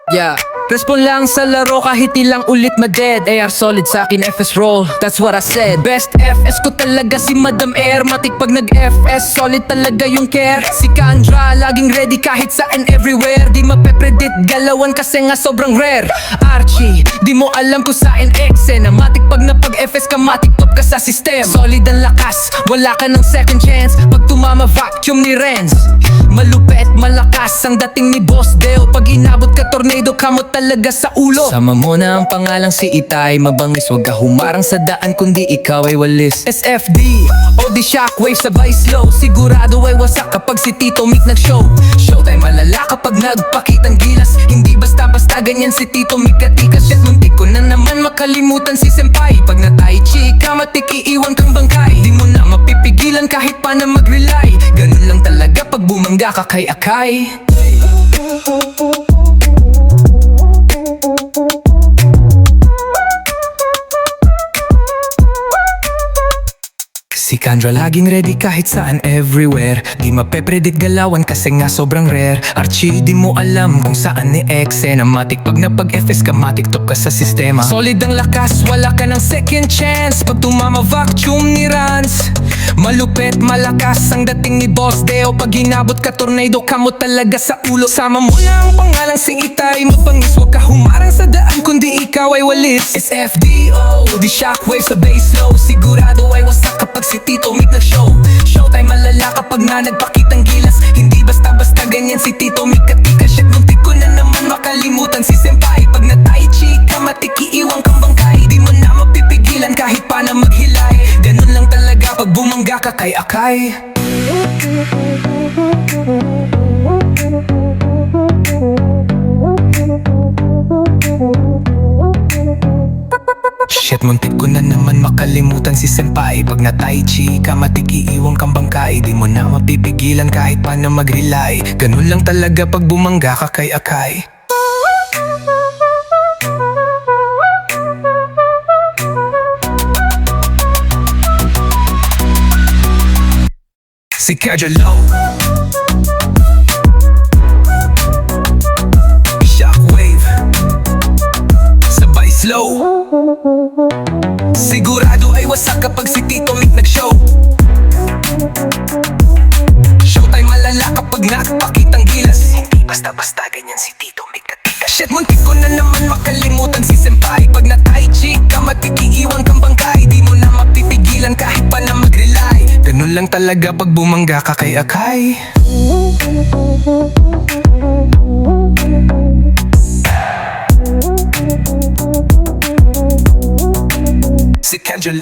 Yeah. Respond lang sa laro kahit ilang ulit ma-dead. AR solid sa akin, FS roll, that's what I said. Best FS ko talaga si Madam Airmatic. Pag nag-FS, solid talaga yung care. Si Kandra, laging ready kahit saan everywhere. Di mape-predict galawan kasi nga sobrang rare. Archie, di mo alam kung saan Exen. Matic pag napag-FS ka, matic top ka sa system. Solid ang lakas, wala ka ng second chance. Pag tumama vacuum ni Renz. Malupet, malakas ang dating ni Boss Deo. Pag inabot ka tornado, kamot talaga sa ulo. Sama mo na ang pangalang si Itay. Mabangis, wag ka humarang sa daan kundi ikaw ay walis. SFD, o di shockwave sabay slow. Sigurado ay wasak kapag si Tito Mick nag-show. Showtime malala kapag nagpakitang gilas. Hindi basta-basta ganyan si Tito Mick katikas. Shit, muntik ko na naman makalimutan si Senpai. Pag na-tai chi ka, matik iiwan kang bangkay. Di mo na mapipigilan kahit pa na mag-rely. Ganun lang talaga pag bumangga ka kay Akay. Si Kandra laging ready kahit saan everywhere. Di mape-predict galawan kasi nga sobrang rare. Archie, di mo alam kung saan ni Exen. Matic pag napag-FS ka, matic top ka sa sistema. Solid ang lakas, wala ka ng second chance. Pag tumama vacuum ni Rans. Malupet, malakas ang dating ni Boss Deo. Pag inabot ka tornado, kamot talaga sa ulo. Sama mo lang ang pangalang si Itay. Mapangis, wag ka humarang sa daan kundi ikaw ay walis. SFDO, di shockwave sa bass low. Sigurado ay wasak kapag si Tito Mick nag-show. Showtime malala kapag na nagpakitang gilas. Hindi basta-basta ganyan si Tito Mick katika. Shit, muntik ko na naman makalimutan si Senpai. Pag na-tai chi ka, matik iiwan kang bangkay. Di mo na mapipigilan kahit pa na maghilay. Ganun lang talaga pag bumangga ka kay Akay. Shit, muntik ko na naman makalimutan si Senpai. Pag na-tai chi ka, matik iiwan kang bangkay. Di mo na mapipigilan kahit pa na mag-rely. Ganun lang talaga pag bumangga ka kay Akay. Si Kajalo, Shockwave, sabay slow. Sigurado ay wasak kapag si Tito Mick nag-show. Showtime malala kapag nagpakitang gilas. Hindi basta-basta ganyan si Tito Mick katika. Shit, muntik ko na naman makalimutan si Senpai. Pag na-tai chi ka, matikiiwan kang bangkay. Di mo na mapipigilan kahit pa na mag-rely. Ganun lang talaga pag bumangga ka kay Akay. Si Kandra